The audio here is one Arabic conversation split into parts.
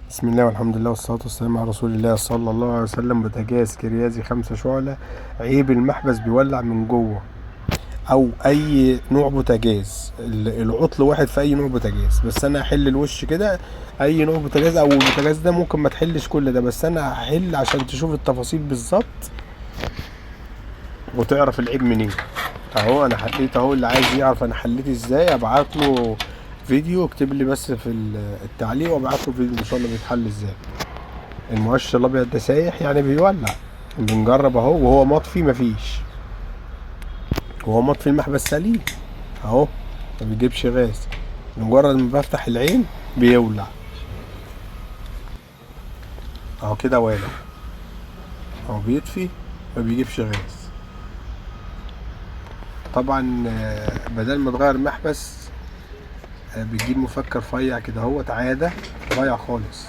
بسم الله والحمد لله والصلاة والسلام على رسول الله صلى الله عليه وسلم. بوتاجاز كريازي 5 شعلة. عيب المحبس بيولع من جوه، او اي نوع بوتاجاز. العطل واحد في اي نوع بوتاجاز، بس انا هحل الوش كده. اي نوع بوتاجاز او البوتاجاز ده ممكن ما تحلش كل ده، بس انا هحل عشان تشوف التفاصيل بالظبط وتعرف العيب منين. اهو انا حليت اهو، اللي عايز يعرف انا حليت ازاي ابعت له فيديو، اكتب لي بس في التعليق وابعت له فيديو ان شاء الله بيتحل ازاي. المؤشر الابيض ده سايح يعني بيولع. بنجرب اهو وهو مطفي، مفيش. وهو مطفي المحبس سليم اهو، ما بيجيبش غاز. مجرد ما بفتح العين بيولع اهو كده والع اهو، بيطفي ما بيجيبش غاز. طبعا بدل ما تغير محبس بتجيب مفك رفيع كده اهوت، عادة رفيع خالص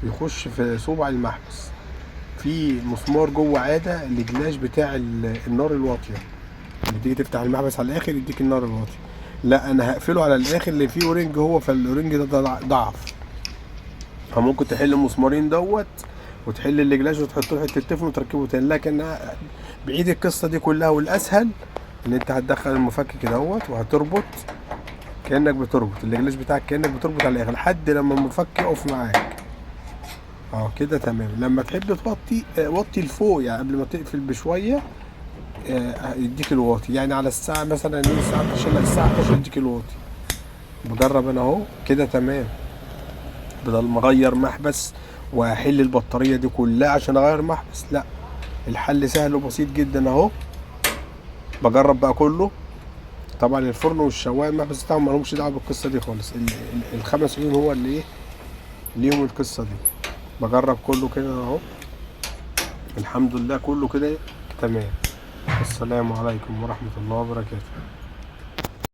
بيخش في صوبع المحبس. في مسمار جوه عادة الجلاش بتاع النار الواطية، لما تيجي تفتح المحبس على الاخر يديك النار الواطية. لا انا هقفله على الاخر اللي فيه اورنج، هو فالاورنج ده ضعف. فممكن تحل المسمارين دوت وتحل الجلاش وتحط له حته تفن وتركبه تاني، لكن بعيد القصه دي كلها. والاسهل ان انت هتدخل المفك كده اهوت وهتربط كانك بتربط الجلاش بتاعك، كانك بتربط على الاخر لحد لما المفك يقف معاك. اه كده تمام. لما تحب توطي وطي لفوق، يعني قبل ما تقفل بشويه يديك الواطي، يعني على الساعه مثلا الساعه 12 لا الساعه 11 يديك الواطي. بجرب انا اهو كده تمام، بدل ما اغير محبس واحل البطاريه دي كلها عشان اغير محبس. لا، الحل سهل وبسيط جدا اهو. بجرب بقى كله. طبعا الفرن والشوايه المحبس بتاعهم مالهمش دعوه بالقصه دي خالص. الخمس عيون هو اللي ايه ليهم القصه دي. بجرب كله كده اهو، الحمد لله كله كده تمام. السلام عليكم ورحمه الله وبركاته.